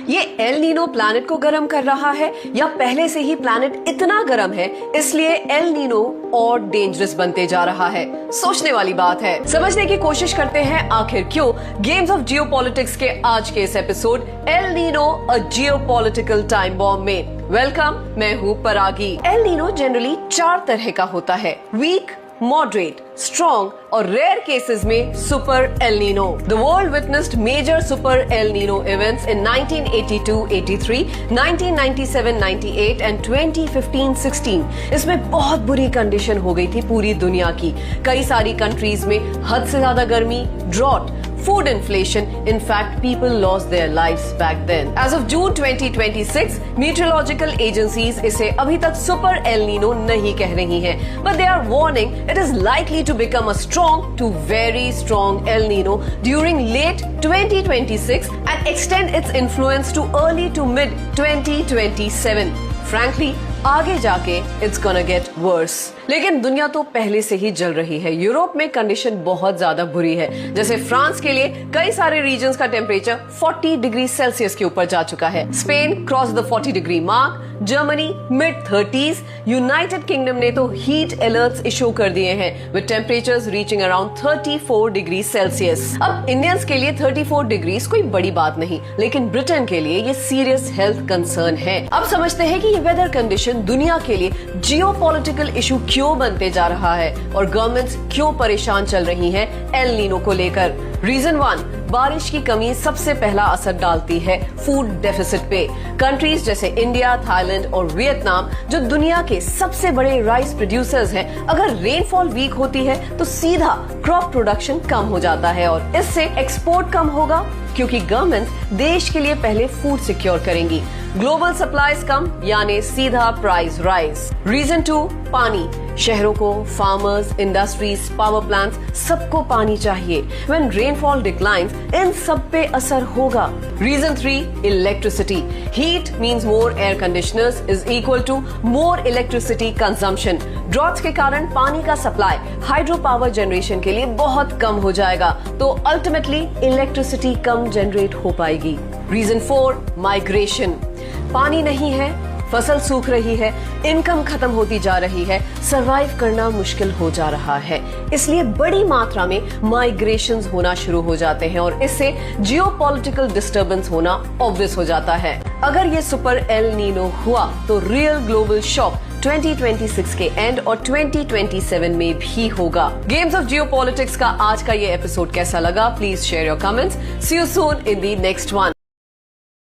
ये El Nino planet को गर्म कर रहा है या पहले से ही प्लैनेट इतना गर्म है इसलिए एल नीनो और डेंजरस बनते जा रहा है? सोचने वाली बात है। समझने की कोशिश करते हैं आखिर क्यों गेम्स ऑफ जियोपॉलिटिक्स के आज के इस एपिसोड एल नीनो अ जियोपॉलिटिकल टाइम बॉम्ब में। वेलकम, मैं हूँ परागी। एल नीनो जनरली 4 तरह का होता है: वीक, मॉडरेट, स्ट्रॉन्ग और रेयर केसेस में super El Nino. The world witnessed major super El Nino events in 1982-83, 1997-98 and 2015-16। इसमें बहुत बुरी कंडीशन हो गई थी पूरी दुनिया की। कई सारी कंट्रीज में हद से ज्यादा गर्मी, drought, food inflation. In fact, people lost their lives back then. As of June 2026, meteorological agencies इसे अभी तक super El Nino नहीं कह रही हैं, but they are warning it is likely to become a strong to very strong El Nino during late 2026 and extend its influence to early to mid 2027. Frankly, आगे जाके it's gonna get worse. लेकिन दुनिया तो पहले से ही जल रही है। यूरोप में कंडीशन बहुत ज्यादा बुरी है। जैसे फ्रांस के लिए कई सारे रीजन्स का टेम्परेचर 40 डिग्री सेल्सियस के ऊपर जा चुका है। Spain cross the 40 degree mark, Germany mid 30s, United kingdom ने तो हीट अलर्ट्स इशू कर दिए हैं with temperatures reaching around 34 degree Celsius. अब इंडियंस के लिए 34 डिग्री कोई बड़ी बात नहीं, लेकिन ब्रिटेन के लिए ये सीरियस हेल्थ कंसर्न है। अब समझते हैं कि ये वेदर कंडीशन दुनिया के लिए जियोपॉलिटिकल इशू क्यों बनते जा रहा है और गवर्नमेंट्स क्यों परेशान चल रही हैं एल नीनो को लेकर। रीजन 1, बारिश की कमी सबसे पहला असर डालती है फूड डेफिसिट पे। कंट्रीज जैसे इंडिया, थाईलैंड और वियतनाम जो दुनिया के सबसे बड़े राइस प्रोड्यूसर्स हैं, अगर रेनफॉल वीक होती है तो सीधा क्रॉप प्रोडक्शन कम हो जाता है और इससे एक्सपोर्ट कम होगा क्योंकि गवर्नमेंट देश के लिए पहले फूड सिक्योर करेंगी। ग्लोबल सप्लाईज कम यानी सीधा प्राइस राइज। रीजन 2, पानी। शहरों को, फार्मर्स, इंडस्ट्रीज, पावर प्लांट्स सबको पानी चाहिए। व्हेन रेनफॉल डिक्लाइंस इन सब पे असर होगा। Region 3, electricity. Heat means more air conditioners is equal to more electricity consumption. Droughts के कारण पानी का सप्लाई हाइड्रो पावर जनरेशन के लिए बहुत कम हो जाएगा, तो अल्टीमेटली इलेक्ट्रिसिटी कम जनरेट हो पाएगी। Region 4, migration. पानी नहीं है, फसल सूख रही है, इनकम खत्म होती जा रही है, सरवाइव करना मुश्किल हो जा रहा है, इसलिए बड़ी मात्रा में माइग्रेशंस होना शुरू हो जाते हैं और इससे जियोपॉलिटिकल डिस्टर्बेंस होना ऑब्वियस हो जाता है। अगर ये सुपर एल नीनो हुआ तो रियल ग्लोबल शॉक 2026 के एंड और 2027 में भी होगा। गेम्स ऑफ जियोपॉलिटिक्स का आज का ये एपिसोड कैसा लगा? Please share your comments. See you soon in the next one.